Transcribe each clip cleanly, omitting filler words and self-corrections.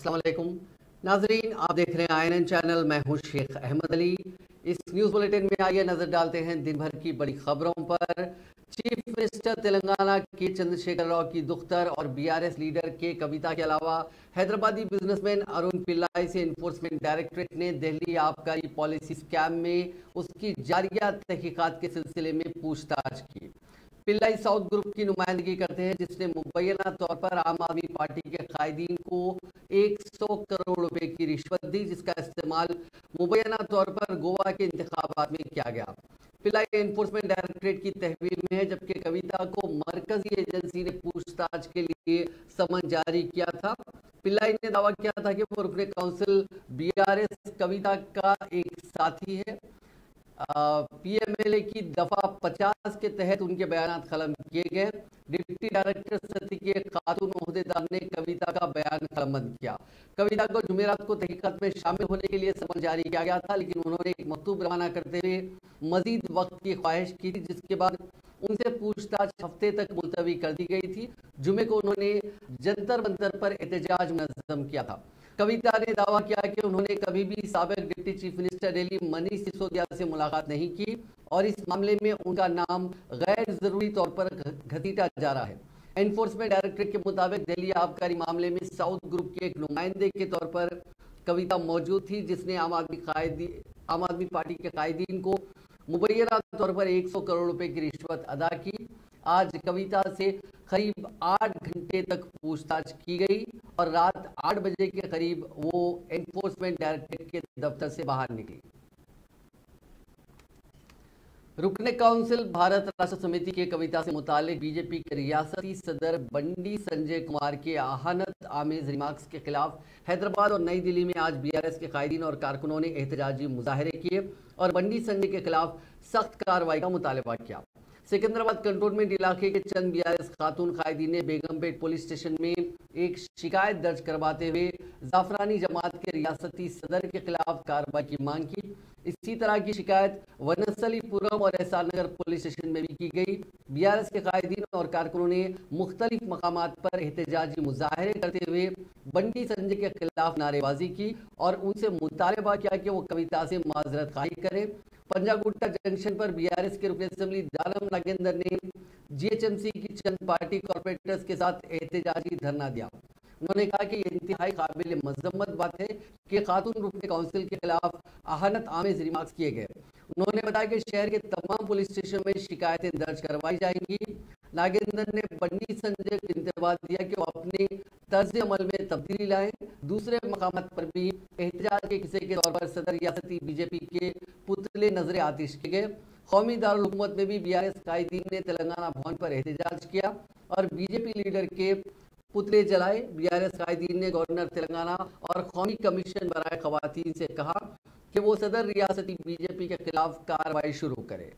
अस्सलाम वालेकुम नाजरीन, आप देख रहे हैं आईएनएन चैनल। मैं हूं शेख अहमद अली। इस न्यूज़ बुलेटिन में आइए नजर डालते हैं दिन भर की बड़ी खबरों पर। चीफ मिनिस्टर तेलंगाना के चंद्रशेखर राव की दुख्तर और बीआरएस लीडर के कविता के अलावा हैदराबादी बिजनेसमैन अरुण पिल्लाई से एनफोर्समेंट डायरेक्टरेट ने दिल्ली आबकारी पॉलिसी स्कैम में उसकी जारिया तहकीकात के सिलसिले में पूछताछ की। पिल्लाई साउथ ग्रुप की नुमाइंदगी करते हैं, जिसने मुबैना तौर पर आम आदमी पार्टी के कायदीन को 100 करोड़ रुपए की रिश्वत दी, जिसका इस्तेमाल मुबैना तौर पर गोवा के इंतखाबात में किया गया। पिल्लाई एनफोर्समेंट डायरेक्टरेट की तहवील में है, जबकि कविता को मरकजी एजेंसी ने पूछताछ के लिए समन जारी किया था। पिल्लाई ने दावा किया था कि वो रुकने काउंसिल बीआरएस कविता का एक साथी है। पीएमएलए की दफा 50 के तहत उनके बयान कलम किए गए। डिप्टी डायरेक्टर सती के खातून ओहदेदार ने कविता का बयान कलमबंद किया। कविता को जुमेरात को तहकीकात में शामिल होने के लिए समन जारी किया गया था, लेकिन उन्होंने एक मकतूब रवाना करते हुए मजीद वक्त की ख्वाहिश की थी, जिसके बाद उनसे पूछताछ हफ्ते तक मुलतवी कर दी गई थी। जुमे को उन्होंने जंतर मंतर पर एहतजाज मुनज़्ज़म किया था। कविता ने दावा किया कि उन्होंने कभी भी साबिक deputy chief minister Delhi Manish Sisodia से मुलाकात नहीं की और इस मामले में उनका नाम गैर जरूरी तौर पर घसीटा जा रहा है। एनफोर्समेंट डायरेक्टरेट के मुताबिक दिल्ली आबकारी मामले में साउथ ग्रुप के एक नुमाइंदे के तौर पर कविता मौजूद थी, जिसने आम आदमी पार्टी के कायदीन को मुबैना तौर पर 100 करोड़ रुपए की रिश्वत अदा की। आज कविता से करीब 8 घंटे तक पूछताछ की गई और रात 8 बजे के करीब वो एनफोर्समेंट डायरेक्टरेट के दफ्तर से बाहर निकली। रुकने काउंसिल भारत राष्ट्र समिति के कविता से मुतालिक बीजेपी के रियासती सदर बंडी संजय कुमार के आहानत आमेज रिमार्क्स के खिलाफ हैदराबाद और नई दिल्ली में आज बीआरएस के कायदीन और कारकुनों ने एहतजाजी मुजाहरे किए और बंडी संजय के खिलाफ सख्त कार्रवाई का मुतालबा किया। सिकंदराबाद कंटोनमेंट इलाके के चंद बीआरएस खातून कायदीन ने बेगमपेट पुलिस स्टेशन में एक शिकायत दर्ज करवाते हुए जाफरानी जमात के रियासती सदर के खिलाफ कार्रवाई की मांग की। इसी तरह की शिकायत वनस्थलीपुरम और एसआर नगर पुलिस स्टेशन में भी की गई। बीआरएस के कायदीन और कारकुनों ने मुख्तलिफ मकामात पर एहतजाजी मुजाहरे करते हुए बंडी संजय के खिलाफ नारेबाजी की और उनसे मुतालबा किया कि वो कविता से माजरत खाई करें। पंजागुट्टा जंक्शन पर बीआरएस के रुकन असेंबली दानम नागेंद्र ने जीएचएमसी की चंद पार्टी कॉर्पोरेटर्स के साथ एहतजाजी धरना दिया। उन्होंने कहा कि ये इंतहाई काबिल मजम्मत बात है कि खातून रुकने काउंसिल के खिलाफ आहानत आमेज रिमार्क्स किए गए। उन्होंने बताया कि शहर के तमाम पुलिस स्टेशन में शिकायतें दर्ज करवाई जाएंगी। नागेंद्र ने बंडी संजय को इंतबाह दिया कि वो अपने तर्ज अमल में तब्दीली लाएं। दूसरे मकामात पर भी एहतजाज के हिस्से के तौर पर सदर रियासती बीजेपी के पुतले नजर आतिश किए गए। कौमी दारुल हुकूमत में भी बीआरएस कायदीन ने तेलंगाना भवन पर एहतजाज किया और बीजेपी लीडर के पुतले जलाए। बीआरएस कायदीन ने गवर्नर तेलंगाना और कौमी कमीशन बराए खवातीन से कहा कि वो सदर रियासती बीजेपी के खिलाफ कार्रवाई शुरू करे।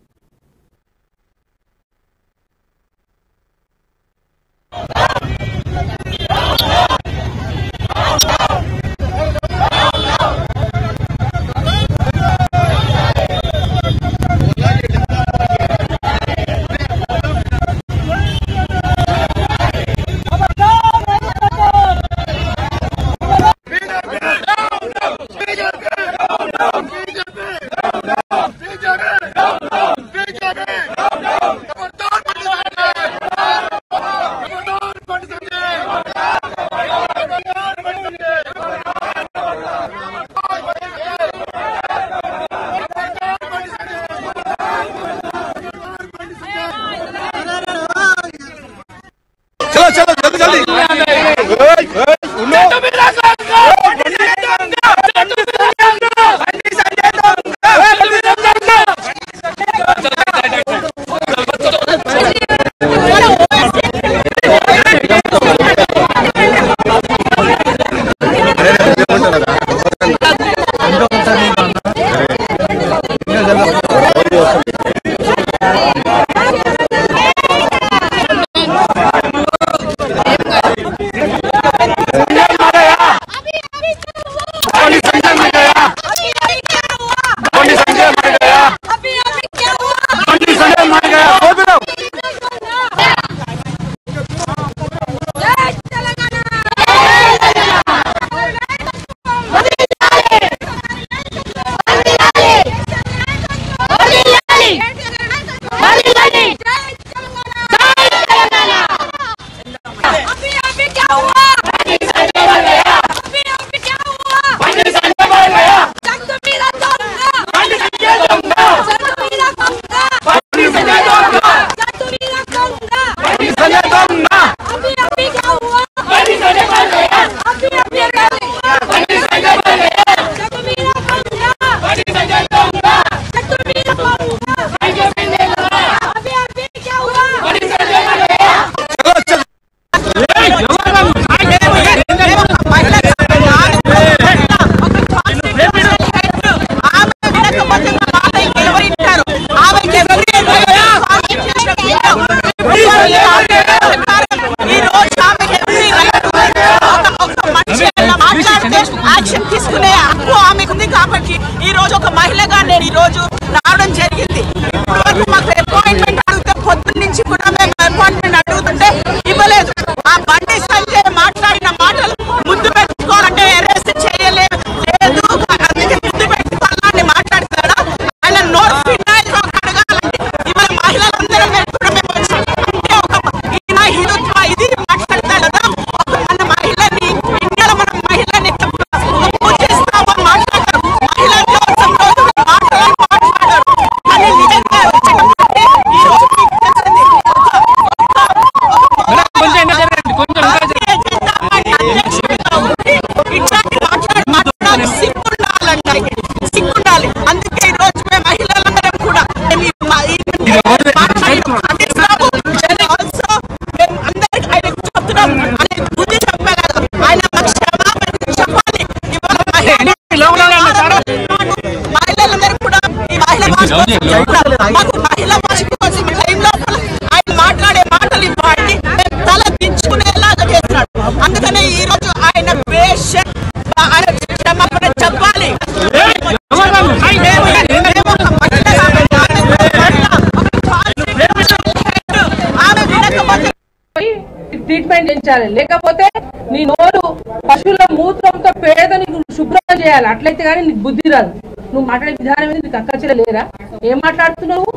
ట్రీట్మెంట్ చేయించాలి, లేకపోతే నీ నోరు పశువుల మూత్రంతో పేద నీకు శుభ్రం చేయాలి. అట్లయితే కానీ నీకు బుద్ధి రాదు. నువ్వు మాట్లాడే విధానం ఏంది? నీకు అక్కచల లేరా? ఏం మాట్లాడుతున్నావు?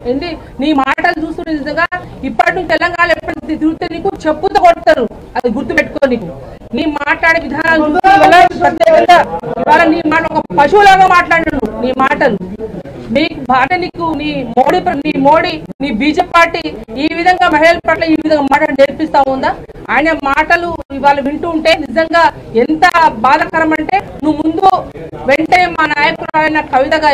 ఏంటి నీ మాటలు చూస్తుంటే నిజంగా ఇప్పటి నుంచి తెలంగాణ ఎప్పటి తిరిగితే నీకు చెప్పుతో కొడతారు, అది గుర్తు పెట్టుకో. నీకు నీ మాట్లాడే విధానాలు ప్రత్యేకంగా ఇవాళ నీ మాట ఒక పశువులాగా మాట్లాడను. నీ మాటలు నీకు బాగా నీకు నీ మోడీ నీ బీజేపీ పార్టీ ఈ విధంగా మహిళల పట్ల ఈ విధంగా మాటలు నేర్పిస్తా ఉందా? ఆయన మాటలు ఇవాళ వింటూ ఉంటే నిజంగా ఎంత బాధాకరం అంటే, నువ్వు ముందు వెంటనే మా నాయకురాలైన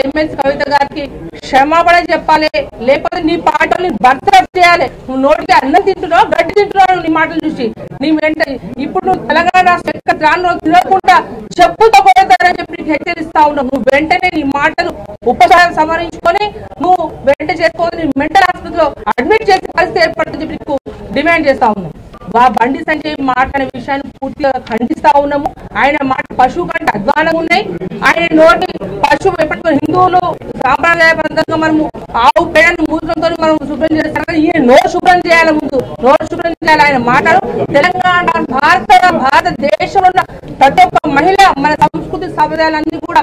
ఎమ్మెల్సీ కవిత గారికి క్షమాపణ చెప్పాలి, లేకపోతే నీ పాటల్ని బర్తరఫ్ చేయాలి. నువ్వు నోటికి అన్నం తింటున్నావు, గడ్డి తింటున్నావు నీ మాటలు చూసి. నీ వెంటనే ఇప్పుడు నువ్వు తెలంగాణ రాష్ట్ర తినకుండా చెప్పుతో పోతారని చెప్పి నీకు హెచ్చరిస్తా ఉన్నావు. నువ్వు వెంటనే నీ మాటలు ఉపచారం సమరించుకొని నువ్వు వెంటనే చేసుకోవాలి, నీ మెంటల్ హాస్పిటల్లో అడ్మిట్ చేసే పరిస్థితి ఏర్పడుతుందని చెప్పి నీకు డిమాండ్ చేస్తా ఉన్నాం. బండి సంజయ్ మాట్లాడే విషయాన్ని పూర్తిగా ఖండిస్తా ఉన్నాము. ఆయన మాట పశువు కంటే అధ్వానంగా ఉన్నాయి. ఆయన నోటి పశువు ఎప్పటికో హిందువులు సాంప్రదాయబద్ధంగా మనము ఆవు పేడని మూత్రంతో మనం శుభ్రం చేస్తాం కానీ ఈయన నోరు శుభ్రం చేయాలి, ముందు నోరు శుభ్రం చేయాలి. ఆయన మాటలు తెలంగాణ భారతదేశంలో ఉన్న ప్రతి ఒక్క మహిళ మన సంస్కృతి సంప్రదాయాలన్నీ కూడా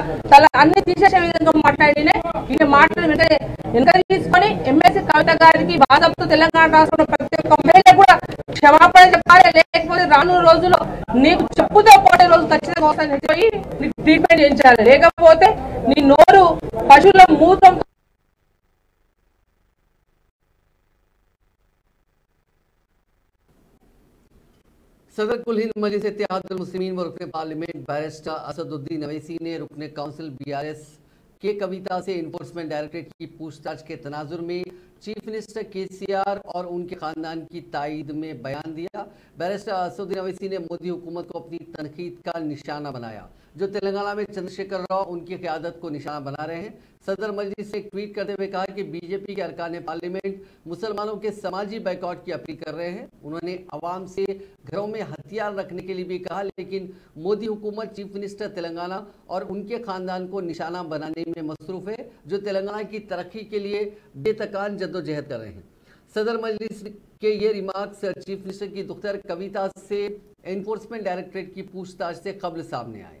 అన్ని తీసేసే విధంగా మాట్లాడినే ఈయన మాటలు వెనక తీసుకొని ఎమ్మెల్సీ కవిత గారికి బాధతో తెలంగాణ రాష్ట్రంలో ప్రతి ఒక్క మహిళ కూడా క్షమాపణ చెప్పాలి, లేకపోతే రానున్న రోజుల్లో నీకు చెప్పుతో పోటే రోజు ఖచ్చితంగా వస్తాయని చెప్పి నీకు ట్రీట్మెంట్ చేయించాలి, లేకపోతే నీ నోరు పశువుల మూత్రం. सदर कुल हिंद मजलिस इत्तेहादुल मुस्लिमीन व रुकने पार्लियामेंट बैरिस्टर असदुद्दीन अवैसी ने रुकने काउंसिल बीआरएस के कविता से इन्फोर्समेंट डायरेक्टरेट की पूछताछ के तनाजुर में चीफ मिनिस्टर केसीआर और उनके खानदान की तायद में बयान दिया। बैरिस्टर असदुद्दीन अवैसी ने मोदी हुकूमत को अपनी तनकीद का निशाना बनाया, जो तेलंगाना में चंद्रशेखर राव उनकी क़यादत को निशाना बना रहे हैं। सदर मजलिस ने एक ट्वीट करते हुए कहा कि बीजेपी के अरकान पार्लियामेंट मुसलमानों के समाजी बाइकआउट की अपील कर रहे हैं। उन्होंने अवाम से घरों में हथियार रखने के लिए भी कहा, लेकिन मोदी हुकूमत चीफ मिनिस्टर तेलंगाना और उनके खानदान को निशाना बनाने में मसरूफ है, जो तेलंगाना की तरक्की के लिए बेतकान जद्दोजहद कर रहे हैं। सदर मजलिस के ये रिमार्क्स चीफ मिनिस्टर की दुख्तर कविता से एनफोर्समेंट डायरेक्टरेट की पूछताछ से कबल सामने आए।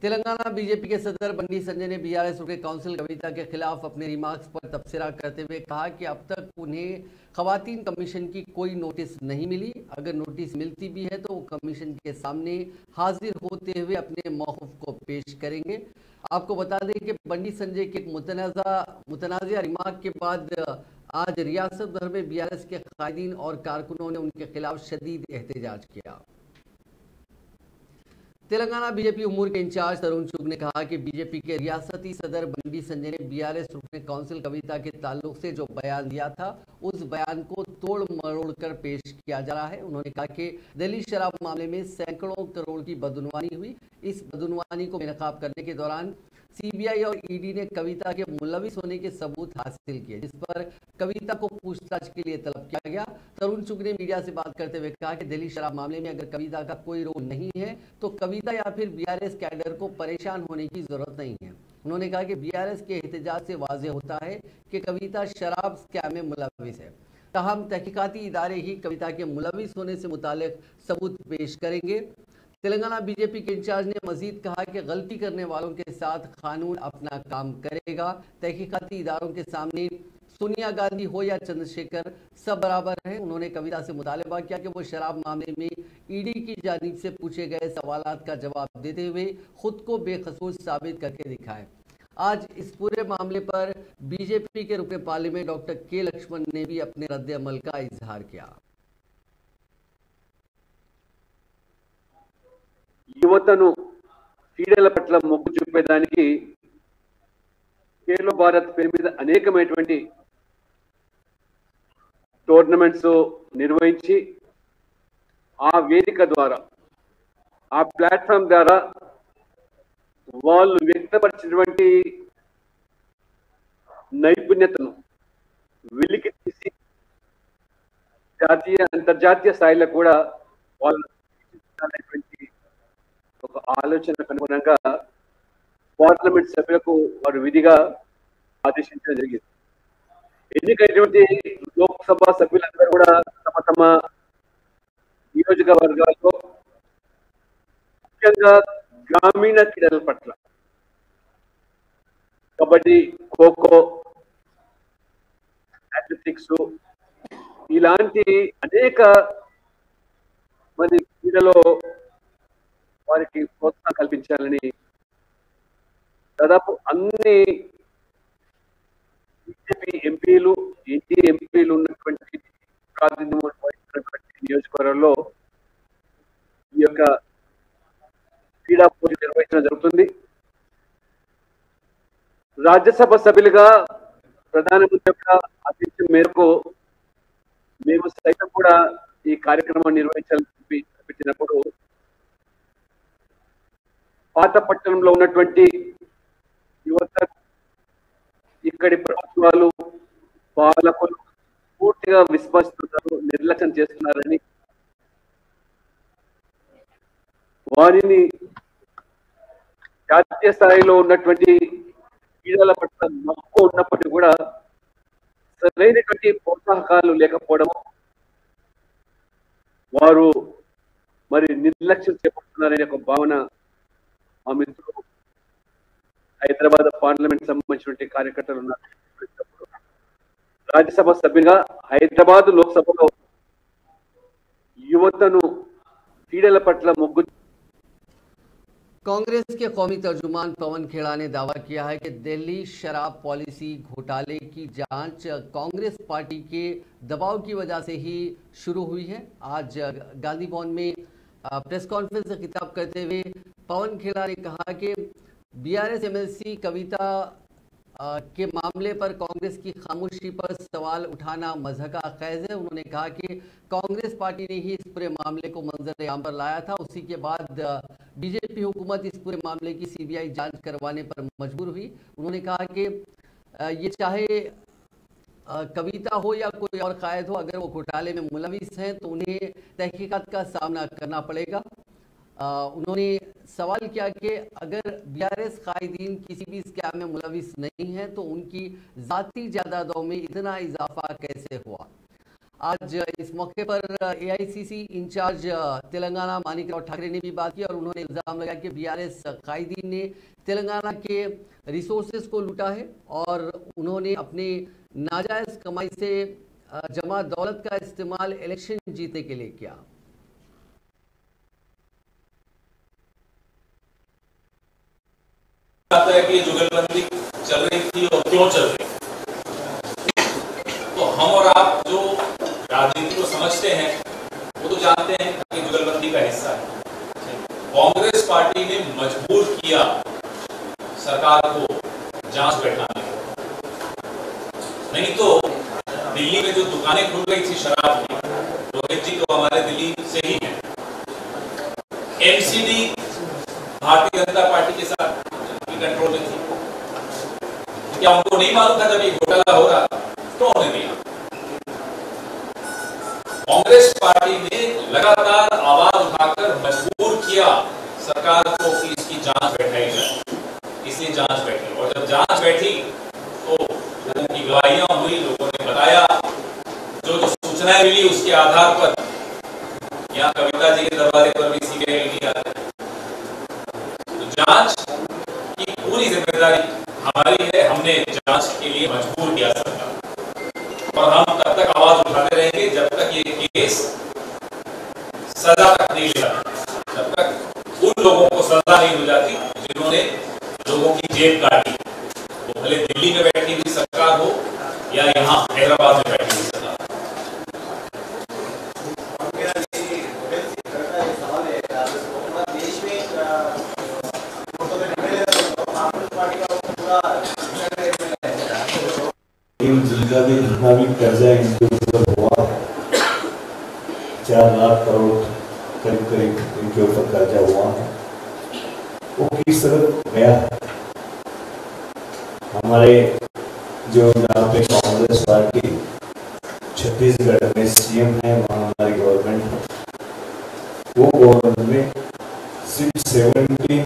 तेलंगाना बीजेपी के सदर बंडी संजय ने बीआरएस रुकने काउंसिल कविता के खिलाफ अपने रिमार्क्स पर तबसरा करते हुए कहा कि अब तक उन्हें खवातीन कमीशन की कोई नोटिस नहीं मिली। अगर नोटिस मिलती भी है तो वो कमीशन के सामने हाजिर होते हुए अपने मौक़िफ़ को पेश करेंगे। आपको बता दें कि बंडी संजय के एक मुतनाज़ा रिमार्क के बाद आज रियासत भर में बीआरएस के कायदीन और कारकुनों ने उनके खिलाफ शदीद एहतजाज किया। तेलंगाना बीजेपी उमूर के इंचार्ज तरुण चुग ने कहा कि बीजेपी के रियासती सदर बंडी संजय ने बीआरएस रुकने काउंसिल कविता के ताल्लुक से जो बयान दिया था, उस बयान को तोड़ मरोड़ कर पेश किया जा रहा है। उन्होंने कहा कि दिल्ली शराब मामले में सैकड़ों करोड़ की बदनवानी हुई। इस बदनवानी को बेनकाब करने के दौरान सीबीआई और ईडी ने कविता के मुलविस होने के सबूत हासिल किए, जिस पर कविता को पूछताछ के लिए तलब किया गया। तरुण चुग ने मीडिया से बात करते हुए कहा कि दिल्ली शराब मामले में अगर कविता का कोई रोल नहीं है तो कविता या फिर बीआरएस कैडर को परेशान होने की जरूरत नहीं है। उन्होंने कहा कि बीआरएस के एहतजाज से वाज़ेह होता है कि कविता शराब स्कैम में मुलविस है। ताहम तहकीकाती इदारे ही कविता के मुलविस होने से मुतालिक सबूत पेश करेंगे। तेलंगाना बीजेपी के इंचार्ज ने मजीद कहा कि गलती करने वालों के साथ कानून अपना काम करेगा। तहकीकाती इदारों के सामने सोनिया गांधी हो या चंद्रशेखर सब बराबर हैं। उन्होंने कविता से मुतालबा किया कि वो शराब मामले में ईडी की जानिब से पूछे गए सवालात का जवाब देते हुए खुद को बेकसूर साबित करके दिखाए। आज इस पूरे मामले पर बीजेपी के रुकने पार्लियामेंट डॉक्टर के लक्ष्मण ने भी अपने रद्द अमल का इजहार किया। యువతను క్రీడల పట్ల మొగ్గు చూపేదానికి ఖేలో భారత్ పేరు మీద అనేకమైనటువంటి టోర్నమెంట్స్ నిర్వహించి ఆ వేదిక ద్వారా ఆ ప్లాట్ఫామ్ ద్వారా వాళ్ళు వ్యక్తపరిచినటువంటి నైపుణ్యతను వెలికి తీసి జాతీయ అంతర్జాతీయ స్థాయిలో కూడా వాళ్ళు ఒక ఆలోచనకు అనుగుణంగా పార్లమెంట్ సభ్యులకు వారు విధిగా ఆదేశించడం జరిగింది. ఎన్నికైనటువంటి లోక్సభ సభ్యులందరూ కూడా తమ తమ నియోజకవర్గాల్లో ముఖ్యంగా గ్రామీణ క్రీడల పట్ల కబడ్డీ, ఖోఖో, అథ్లెటిక్స్ ఇలాంటి అనేక మరి క్రీడలో వారికి ప్రోత్సాహం కల్పించాలని దాదాపు అన్ని బీజేపీ ఎంపీలు, ఎన్డీఏ ఎంపీలు ఉన్నటువంటి ప్రాతినిధ్యం వహిస్తున్నటువంటి నియోజకవర్గంలో ఈ యొక్క క్రీడా పోటీ నిర్వహించడం జరుగుతుంది. రాజ్యసభ సభ్యులుగా ప్రధానమంత్రి యొక్క ఆదేశం మేరకు మేము సైతం కూడా ఈ కార్యక్రమాన్ని నిర్వహించాలని పెట్టినప్పుడు పాతపట్టణంలో ఉన్నటువంటి యువత, ఇక్కడి ప్రభుత్వాలు, పాలకులు పూర్తిగా విస్మరిస్తున్నారు, నిర్లక్ష్యం చేస్తున్నారని వారిని జాతీయ స్థాయిలో ఉన్నటువంటి క్రీడల పట్ల మక్కువ ఉన్నప్పటికీ కూడా సరైనటువంటి ప్రోత్సాహకాలు లేకపోవడం, వారు మరి నిర్లక్ష్యం చేపడుతున్నారనే ఒక భావన మా మిత్రులు హైదరాబాద్ పార్లమెంట్ సంబంధించినటువంటి కార్యకర్తలు ఉన్నారు. రాజ్యసభ సభ్యులుగా హైదరాబాద్ లోక్సభలో యువతను క్రీడల పట్ల మొగ్గు. कांग्रेस के कौमी तर्जुमान पवन खेड़ा ने दावा किया है कि दिल्ली शराब पॉलिसी घोटाले की जांच कांग्रेस पार्टी के दबाव की वजह से ही शुरू हुई है। आज गांधी भवन में प्रेस कॉन्फ्रेंस से खिताब करते हुए पवन खेड़ा ने कहा कि बीआरएस एमएलसी कविता के मामले पर कांग्रेस की खामोशी पर सवाल उठाना मज़हका खैज़ है। उन्होंने कहा कि कांग्रेस पार्टी ने ही इस पूरे मामले को मंजर-ए-आम पर लाया था। उसी के बाद बीजेपी हुकूमत इस पूरे मामले की सीबीआई जांच करवाने पर मजबूर हुई। उन्होंने कहा कि ये चाहे कविता हो या कोई और कायद हो, अगर वो घोटाले में मुलविस हैं तो उन्हें तहकीकात का सामना करना पड़ेगा। उन्होंने सवाल किया कि अगर बीआरएस कायदीन किसी भी स्कैम में मुलविस नहीं है तो उनकी ज़ाती जायदादों में इतना इजाफा कैसे हुआ। आज इस मौके पर एआईसीसी इंचार्ज तेलंगाना मानिकराव ठाकरे ने भी बात की और उन्होंने इल्ज़ाम लगाया कि बीआरएस कायदीन ने तेलंगाना के रिसोर्सेज को लूटा है और उन्होंने अपने नाजायज़ कमाई से जमा दौलत का इस्तेमाल इलेक्शन जीतने के लिए किया। है कि जुगलबंदी चल रही थी और क्यों चल रही, तो हम और आप जो राजनीति को समझते हैं वो तो जानते हैं कि जुगलबंदी का हिस्सा है। कांग्रेस पार्टी ने मजबूर किया सरकार को जांच बैठाने को, नहीं तो दिल्ली में जो दुकानें खुल गई थी शराब की, रोहित जी तो हमारे दिल्ली से ही है, एमसीडी भारतीय जनता पार्टी के साथ कंट्रोल में थी। क्या उनको नहीं मालूम था जब ये घोटाला हो रहा तो उन्हें दिया? कांग्रेस पार्टी ने लगातार आवाज उठाकर मजबूर किया सरकार को कि इसकी जांच बैठाई जाए, इसलिए जांच बैठी और जब जांच बैठी तो लोगों की गवाहियां हुई, लोगों ने बताया, जो जो सूचनाएं मिली उसके आधार पर यहाँ कविता जी के दरवाजे पर भी सीबीआई नहीं आती। तो जांच की पूरी जिम्मेदारी हमारी है, हमने जांच के लिए मजबूर किया सरकार और हम तब तक आवाज उठाते रहेंगे जब तक ये केस सजा तक नहीं ले जाता, जब तक उन लोगों को सजा नहीं हो जाती जिन्होंने लोगों की जेब काटी, वो भले दिल्ली में बैठी हुई सरकार हो या यहाँ हैदराबाद में बैठी हुई सरकार। जिनका भी जितना भी कर्जा इनके ऊपर हुआ है, 4 लाख करोड़ करीब करीब इनके ऊपर कर्जा हुआ है, वो किस तरह गया है। हमारे जो यहाँ पे कांग्रेस पार्टी छत्तीसगढ़ में सीएम है, वहाँ हमारी गवर्नमेंट है, वो गवर्नमेंट में सिर्फ 70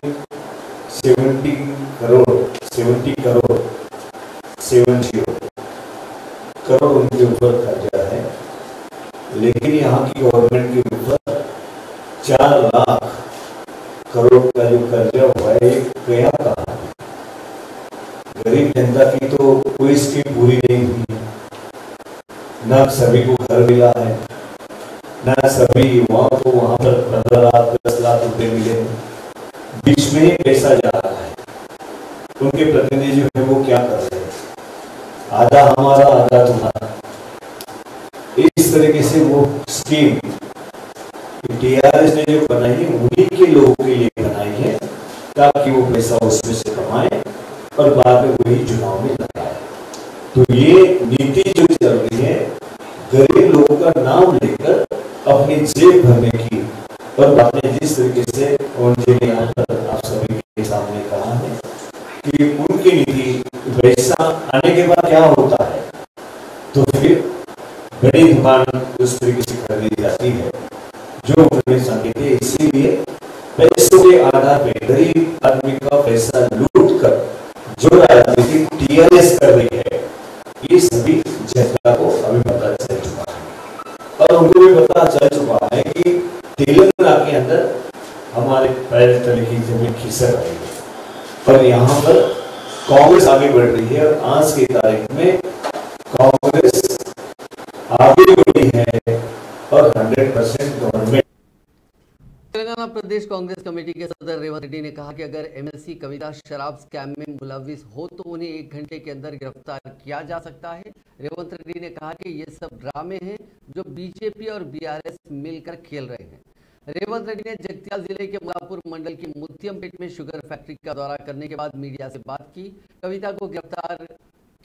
करोड़ 70 करोड़ उनके ऊपर ऊपर कर्जा है, लेकिन यहाँ की गवर्नमेंट के ऊपर 4 लाख करोड़ का जो कर्जा हुआ है गया कहाँ? गरीब जनता की तो कोई स्कीम पूरी नहीं हुई, न सभी को घर मिला है, न सभी युवाओं को वहां पर 15 लाख 10 लाख रुपए मिले हैं। बीच में ही पैसा जा रहा है। उनके प्रतिनिधि जो है वो क्या कर रहे हैं? आधा हमारा आधा तुम्हारा, इस तरीके से वो स्कीम टीआरएस ने जो बनाई है उन्हीं के लोगों के लिए बनाई है, ताकि वो पैसा उसमें से कमाए और बाद में वही चुनाव में लगाए। तो ये नीति जो चल रही है गरीब लोगों का नाम लेकर अपनी जेब भरने की, और आपने जिस तरीके से उनके यहाँ पर आप सभी के सामने कहा है कि उनकी नीति पैसा आने के बाद क्या होता है, तो फिर बड़ी दुकान उस तरीके से खरीदी जाती है जो उन्होंने संकेत है। इसीलिए पैसों के आधार पर गरीब आदमी का पैसा लूट कर जो राजनीति टीआरएस कर रही है, ये सभी जनता को अभी पता चल चुका है। और उनको भी पता चल चुका है कि तेलंगाना के अंदर हमारे पैर तले की जमीन खिसक रही है और यहाँ पर कांग्रेस आगे बढ़ रही है। और आज की तारीख में कांग्रेस आगे बढ़ी है और 100% गवर्नमेंट। तेलंगाना प्रदेश कांग्रेस कमेटी के सदर रेवंत रेड्डी ने कहा कि अगर एमएलसी कविता शराब स्कैम में मुलविस हो तो उन्हें 1 घंटे के अंदर गिरफ्तार किया जा सकता है। रेवंत रेड्डी ने कहा कि ये सब ड्रामे हैं जो बीजेपी और बीआरएस मिलकर खेल रहे हैं। रेवंत रेड्डी ने जगतियाल जिले के मुलापुर मंडल की मुत्यमपेट में शुगर फैक्ट्री का दौरा करने के बाद मीडिया से बात की। कविता को गिरफ्तार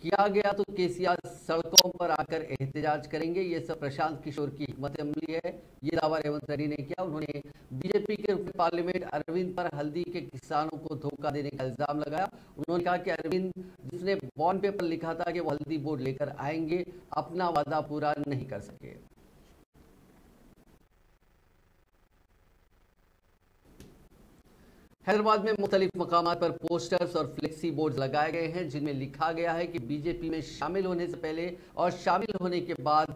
किया गया तो केसीआर सड़कों पर आकर एहतजाज करेंगे, ये सब प्रशांत किशोर की हिम्मत अमली है, ये दावा रेवंत रेड्डी ने किया। उन्होंने बीजेपी के पार्लियामेंट अरविंद पर हल्दी के किसानों को धोखा देने का इल्जाम लगाया। उन्होंने कहा कि अरविंद जिसने बॉन्ड पेपर लिखा था कि वो हल्दी बोर्ड लेकर आएंगे, अपना वादा पूरा नहीं कर सके। हैदराबाद में मुख्तलिफ मकामात पर पोस्टर्स और फ्लेक्सी बोर्ड लगाए गए हैं जिनमें लिखा गया है कि बीजेपी में शामिल होने से पहले और शामिल होने के बाद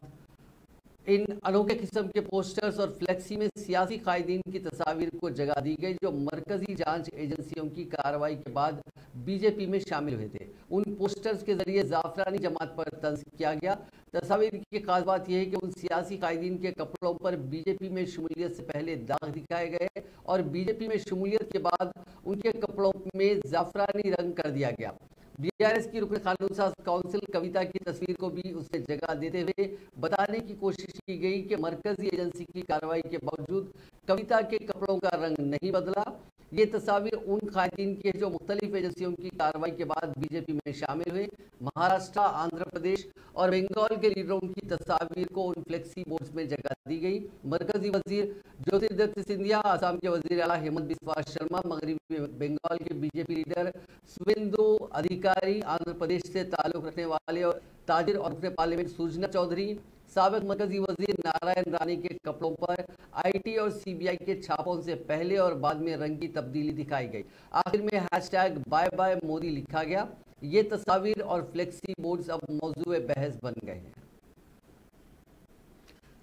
इन अनोखे किस्म के पोस्टर्स और फ्लेक्सी में सियासी कायदीन की तस्वीर को जगह दी गई जो मरकजी जांच एजेंसियों की कार्रवाई के बाद बीजेपी में शामिल हुए थे। उन पोस्टर्स के जरिए जाफरानी जमात पर तंज किया गया। तस्वीर की खास बात यह है कि उन सियासी कायदीन के कपड़ों पर बीजेपी में शमूलियत से पहले दाग दिखाए गए और बीजेपी में शमूलियत के बाद उनके कपड़ों में जाफरानी रंग कर दिया गया। बीआरएस की रुकन कानून साज काउंसिल कविता की तस्वीर को भी उसे जगह देते हुए बताने की कोशिश की गई कि मरकजी एजेंसी की कार्रवाई के बावजूद कविता के कपड़ों का रंग नहीं बदला। ये तस्वीर उन कायदीन की है जो मुख्तलिफ एजेंसियों की कार्रवाई के बाद बीजेपी में शामिल हुए। महाराष्ट्र, आंध्र प्रदेश और बंगाल के लीडरों की तस्वीर को उन फ्लेक्सी बोर्ड्स में जगह दी गई। मरकजी वजीर ज्योतिरादित्य सिंधिया, आसाम के वजीर आला हेमंत बिस्वा शर्मा, मगरबी बंगाल के बीजेपी लीडर शुवेंदु अधिकारी, आंध्र प्रदेश से ताल्लुक रखने वाले और ताजिर और अपने पार्लियामेंट सुजना चौधरी, साबिक मरकजी वजीर नारायण राणे के कपड़ों पर आईटी और सीबीआई के छापों से पहले और बाद में रंग की तब्दीली दिखाई गई। आखिर में हैशटैग बाय बाय मोदी लिखा गया। ये तस्वीर और फ्लेक्सी बोर्ड्स अब मौजूए बहस बन गए हैं।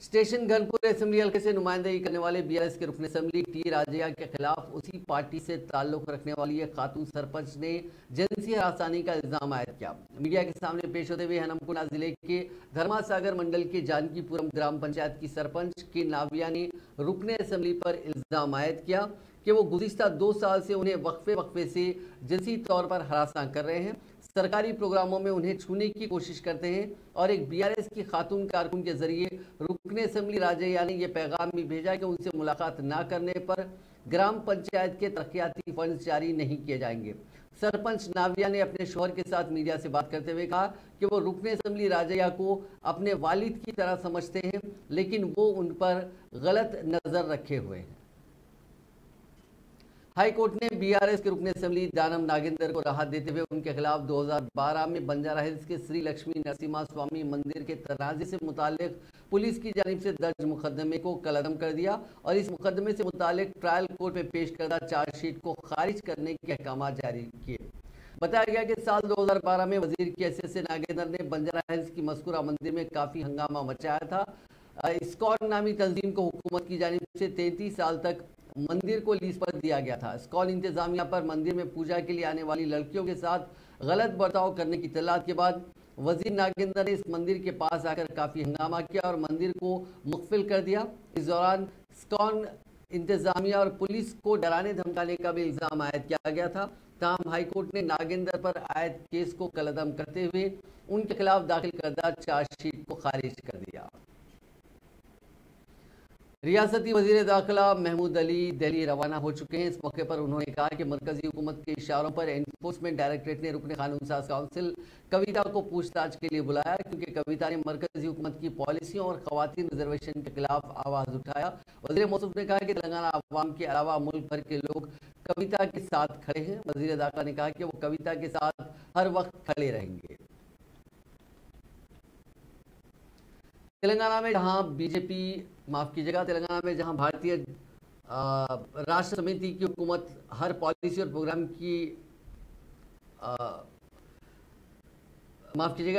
स्टेशन गनपुर असेंबली हल्के से नुमाइंदगी करने वाले बीआरएस के रुकन असेंबली टी राजैया के खिलाफ उसी पार्टी से ताल्लुक रखने वाली एक खातून सरपंच ने जिनसी हरासानी का इल्जाम आयद किया। मीडिया के सामने पेश होते हुए हनमकुंडा जिले के धर्मासागर मंडल के जानकीपुरम ग्राम पंचायत की सरपंच के नाविया ने रुकन असेंबली पर इल्जाम आयद किया कि वो गुज़िश्ता 2 साल से उन्हें वक्फे से जिनसी तौर पर हरासा कर रहे हैं, सरकारी प्रोग्रामों में उन्हें छूने की कोशिश करते हैं और एक बीआरएस की खातून कारकुन के जरिए रुकन असेंबली राजैया ने यह पैगाम भी भेजा कि उनसे मुलाकात न करने पर ग्राम पंचायत के तरक्याती फंड जारी नहीं किए जाएंगे। सरपंच नाविया ने अपने शोहर के साथ मीडिया से बात करते हुए कहा कि वो रुकन असेंबली राजैया को अपने वालिद की तरह समझते हैं, लेकिन वो उन पर गलत नज़र रखे हुए हैं। हाई कोर्ट ने बीआरएस के रुकन असेंबली दानम नागेंद्र को राहत देते हुए उनके खिलाफ 2012 में बंजारा हिल्स के श्री लक्ष्मी नरसिम्हा स्वामी मंदिर के तनाजे से मुतालिक पुलिस की जानिब से दर्ज मुकदमे को कलअदम कर दिया और इस मुकदमे से मुतालिक ट्रायल कोर्ट में पेश करदा चार्जशीट को खारिज करने के अहकाम जारी किए। बताया गया कि साल 2012 में वजीर की हैसियत से नागेंद्र ने बंजारा हिल्स की मस्कुरा मंदिर में काफी हंगामा मचाया था। इस्कॉन नामी तंजीम को हुकूमत की जानिब से 33 साल तक मंदिर को लीज पर दिया गया था। इस्कॉन इंतजामिया पर मंदिर में पूजा के लिए आने वाली लड़कियों के साथ गलत बर्ताव करने की इत्तलात के बाद वजीर नागेंद्र ने इस मंदिर के पास आकर काफी हंगामा किया और मंदिर को मुख्फिल कर दिया। इस दौरान इस्कॉन इंतजामिया और पुलिस को डराने धमकाने का भी इल्जाम आयद किया गया था। ताहम हाईकोर्ट ने नागेंद्र पर आयद केस को कलअदम करते हुए उनके खिलाफ दाखिल करदा चार्जशीट को खारिज कर दिया। रियासती वजीर दाखिला महमूद अली दिल्ली रवाना हो चुके हैं। इस मौके पर उन्होंने कहा कि मरकजी हुकूमत के इशारों पर एनफोर्समेंट डायरेक्टरेट ने रुकन कानून साज काउंसिल कविता को पूछताछ के लिए बुलाया, क्योंकि कविता ने मरकजी हुकूमत की पॉलिसियों और खवातीन रिजर्वेशन के खिलाफ आवाज उठाया। वजीर मौसूफ ने कहा कि तेलंगाना अवाम के अलावा मुल्क भर के लोग कविता के साथ खड़े हैं। वजीर दाखिला ने कहा कि वो कविता के साथ हर वक्त खड़े रहेंगे। तेलंगाना में जहां बीजेपी तेलंगाना में जहां भारतीय राष्ट्र समिति की हुकूमत हर पॉलिसी और प्रोग्राम की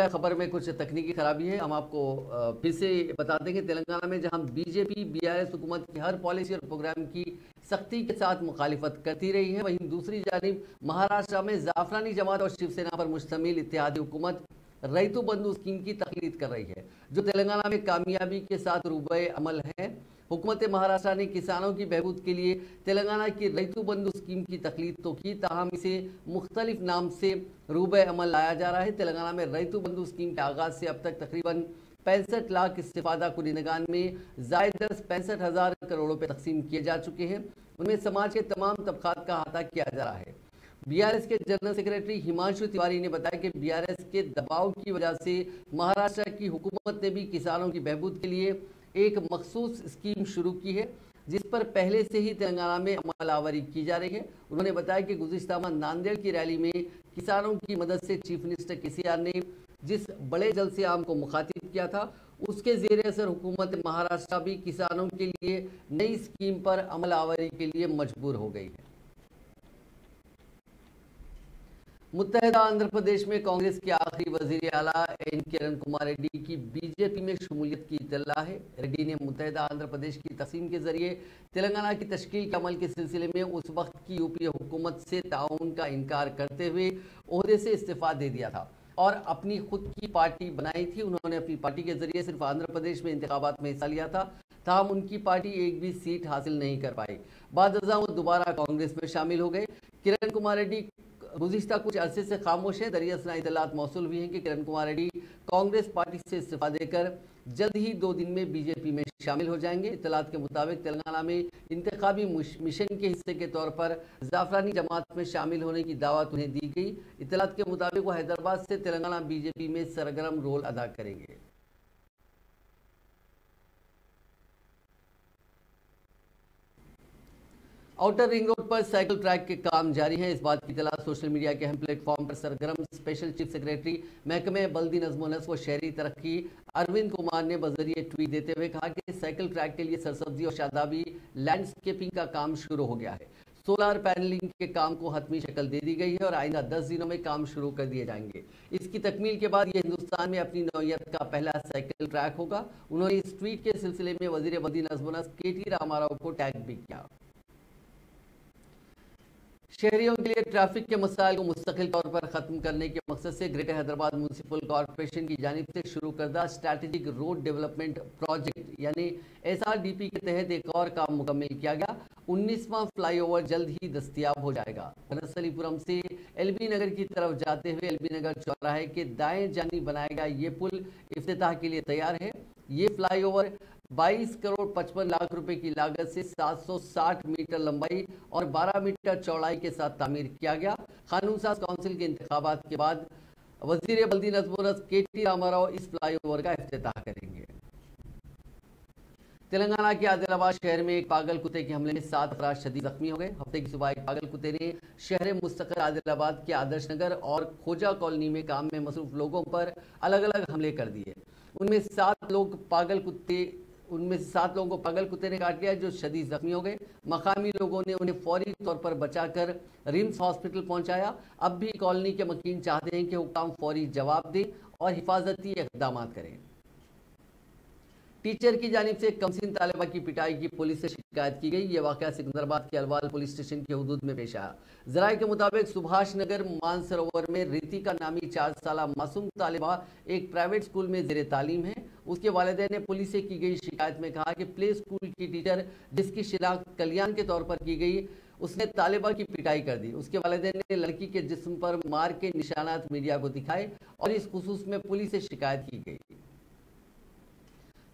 खबर में कुछ तकनीकी खराबी है। हम आपको फिर से बता देंगे, तेलंगाना में जहां बीजेपी बीआरएस हुकूमत की हर पॉलिसी और प्रोग्राम की सख्ती के साथ मुखालिफत करती रही है, वहीं दूसरी जानिब महाराष्ट्र में जाफरानी जमात और शिवसेना पर मुश्तमिल इत्तेहादी हुकूमत रैतु बंधु स्कीम की तखलीद कर रही है, जो तेलंगाना में कामयाबी के साथ रूबे अमल है। हुकूमत महाराष्ट्र ने किसानों की बहबूद के लिए तेलंगाना की रैतु बंधु स्कीम की तखलीद तो की, ताहम इसे मुख्तलिफ नाम से रूबे अमल लाया जा रहा है। तेलंगाना में रैतु बंधु स्कीम के आगाज से अब तक तकरीबन 65 लाख इस्तिफादा कुनिंदगान में जायद 65,000 करोड़ रुपए तकसीम किए जा चुके हैं। उनमें समाज के तमाम तबकात का अहाता किया जा रहा है। बीआरएस के जनरल सेक्रेटरी हिमांशु तिवारी ने बताया कि बीआरएस के दबाव की वजह से महाराष्ट्र की हुकूमत ने भी किसानों की बहबूद के लिए एक मखसूस स्कीम शुरू की है, जिस पर पहले से ही तेलंगाना में अमलावरी की जा रही है। उन्होंने बताया कि गुज़िश्ता नांदेड़ की रैली में किसानों की मदद से चीफ मिनिस्टर केसीआर ने जिस बड़े जल से आम को मुखातिब किया था, उसके ज़ेरे असर हुकूमत महाराष्ट्र भी किसानों के लिए नई स्कीम पर अमलावरी के लिए मजबूर हो गई है। मुत्तहदा आंध्र प्रदेश में कांग्रेस के आखिरी वजीर आला एन किरण कुमार रेड्डी की बीजेपी में शमूलियत की इत्तला है। रेड्डी ने मुत्तहदा आंध्र प्रदेश की तकसीम के जरिए तेलंगाना की तश्कील के अमल के सिलसिले में उस वक्त की यूपीए हुकूमत से ताउन का इनकार करते हुए ओहदे से इस्तीफा दे दिया था और अपनी खुद की पार्टी बनाई थी। उन्होंने अपनी पार्टी के जरिए सिर्फ आंध्र प्रदेश में इंतखाबात में हिस्सा लिया था, ताहम उनकी पार्टी एक भी सीट हासिल नहीं कर पाई। बाद वो दोबारा कांग्रेस में शामिल हो गए। किरण कुमार रेड्डी गुज़िश्ता कुछ अरसे से खामोश है। दरियासना इतलात मौसूल हुई हैं कि किरण कुमार रेड्डी कांग्रेस पार्टी से इस्तीफा देकर जल्द ही 2 दिन में बीजेपी में शामिल हो जाएंगे। इतलात के मुताबिक तेलंगाना में इंतखाबी मिशन के हिस्से के तौर पर जाफरानी जमात में शामिल होने की दावत उन्हें दी गई। इतलात के मुताबिक वो हैदराबाद से तेलंगाना बीजेपी में सरगर्म रोल अदा करेंगे। आउटर रिंग रोड पर साइकिल ट्रैक के काम जारी है। इस बात की इत्तला सोशल मीडिया के अहम प्लेटफॉर्म पर सरगर्म स्पेशल चीफ सेक्रेटरी महकमे बल्दी नज़्म व शहरी तरक्की अरविंद कुमार ने बजरिए ट्वीट देते हुए कहा कि साइकिल ट्रैक के लिए सरसब्जी और शादाबी लैंडस्केपिंग का काम शुरू हो गया है। सोलर पैनलिंग के काम को हतमी शक्ल दे दी गई है और आइंदा 10 दिनों में काम शुरू कर दिए जाएंगे। इसकी तकमील के बाद ये हिंदुस्तान में अपनी नौयत का पहला साइकिल ट्रैक होगा। उन्होंने इस ट्वीट के सिलसिले में वजीर बल्दी नज़्म KT रामाराव को टैग भी किया। शहरियों के लिए ट्रैफिक के मसाइल को मुस्तकिल तौर पर ख़त्म करने के मकसद से ग्रेटर हैदराबाद म्यूनसिपल कॉरपोरेशन की जानिब से शुरू करदा स्ट्रैटेजिक रोड डेवलपमेंट प्रोजेक्ट यानी SRDP के तहत एक और काम मुकम्मल किया गया। 19वां फ्लाईओवर जल्द ही दस्तियाब हो जाएगा। नसलीपुरम से LB नगर की तरफ जाते हुए LB नगर चौराहे के दाएं जानी बनाया गया ये पुल इफ्तिताह के लिए तैयार है। ये फ्लाईओवर 22 करोड़ 55 लाख रुपए की लागत से 760 मीटर लंबाई और 12 मीटर चौड़ाई के साथ तामीर किया गया। कानून साज काउंसिल के इंतखाबात के बाद वजीर बल्दी नज़्म KT रामाराव इस फ्लाईओवर का इफ्तिताह करेंगे। तेलंगाना के आदिलाबाद शहर में एक पागल कुत्ते के हमले में 7 अफराद शदीद जख्मी हो गए। हफ्ते की सुबह एक पागल कुत्ते ने शहर मुस्तकिल आदिलाबाद के आदर्श नगर और खोजा कॉलोनी में काम में मसरूफ लोगों पर अलग अलग हमले कर दिए। उनमें 7 लोग पागल कुत्ते उनमें से 7 लोगों को पागल कुत्ते ने काट लिया जो शदीद जख्मी हो गए। मकामी लोगों ने उन्हें फौरी तौर पर बचाकर रिम्स हॉस्पिटल पहुंचाया। अब भी कॉलोनी के मकीन चाहते हैं कि हुक्काम फौरी जवाब दें और हिफाजती इक़दाम करें। टीचर की जानिब से कमसिन तालिबा की पिटाई की पुलिस से शिकायत की गई। यह वाक़या सिकंदराबाद के अलवाल पुलिस स्टेशन की हुदूद में पेश आया। जराये के मुताबिक सुभाष नगर मानसरोवर में रितिका नामी 4 साल मासूम तालिबा एक प्राइवेट स्कूल में ज़ेरे तालीम है। उसके वालिदैन ने पुलिस से की गई शिकायत में कहा कि प्ले स्कूल की टीचर जिसकी शिनाख्त कल्याण के तौर पर की गई उसने तालिबा की पिटाई कर दी। उसके वालिदैन ने लड़की के जिस्म पर मार के निशानात मीडिया को दिखाए और इस खुसूस में पुलिस से शिकायत की गई।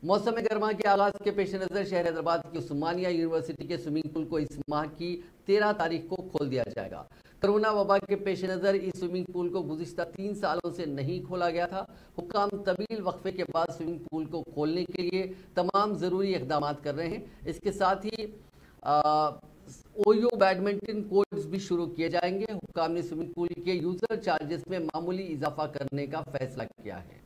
मौसम गर्मा के आगाज के पेश नज़र शहर हैदराबाद की उस्मानिया यूनिवर्सिटी के स्विमिंग पूल को इस माह की 13 तारीख को खोल दिया जाएगा। कोरोना वबा के पेश नज़र इस स्विमिंग पूल को गुज़िश्ता 3 सालों से नहीं खोला गया था। हुक्काम तवील वक्फे के बाद स्विमिंग पूल को खोलने के लिए तमाम ज़रूरी इक़दाम कर रहे हैं। इसके साथ ही ओयो बैडमिंटन कोर्ट्स भी शुरू किए जाएंगे। हुक्काम ने स्विमिंग पूल के यूज़र चार्जेस में मामूली इजाफा करने का फैसला किया है।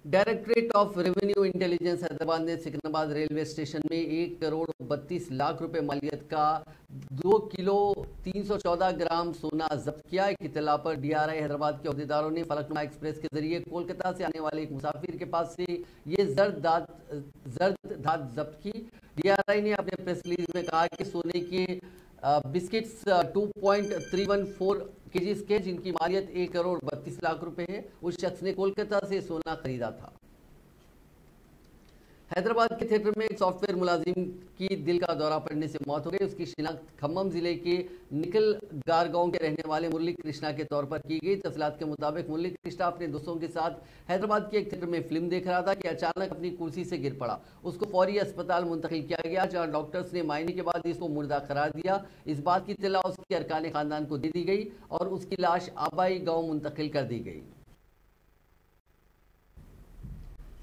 Directorate of revenue intelligence Hyderabad ने सिकंदराबाद रेलवे स्टेशन में 1 करोड़ 32 लाख रुपए मालियत का 2 किलो 314 ग्राम सोना जब्त किया। एक इत्तला पर डीआरआई हैदराबाद के अहदेदारों ने फलकनुमा एक्सप्रेस के जरिए कोलकाता से आने वाले एक मुसाफिर के पास से ये जर्द धात जब्त की। डीआरआई ने अपने प्रेस रिलीज में कहा कि सोने के बिस्किट्स 2.314 केजीज के जिनकी मालियत 1 करोड़ 32 लाख रुपए है उस शख्स ने कोलकाता से सोना खरीदा था। हैदराबाद के थिएटर में एक सॉफ्टवेयर मुलाजिम की दिल का दौरा पड़ने से मौत हो गई। उसकी शिनाख्त खम्मम जिले के निकल गारगांव के रहने वाले मुरली कृष्णा के तौर पर की गई। तफसीलात के मुताबिक मुरली कृष्णा अपने दोस्तों के साथ हैदराबाद के एक थिएटर में फिल्म देख रहा था कि अचानक अपनी कुर्सी से गिर पड़ा। उसको फौरी अस्पताल मुंतकिल किया गया जहाँ डॉक्टर्स ने मायने के बाद इसको मुर्दा करार दिया। इस बात की इत्तला उसके अरकान खानदान को दे दी गई और उसकी लाश आबाई गाँव मुंतकिल कर दी गई।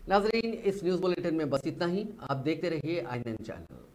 नाजरीन, इस न्यूज़ बुलेटिन में बस इतना ही। आप देखते रहिए INN चैनल।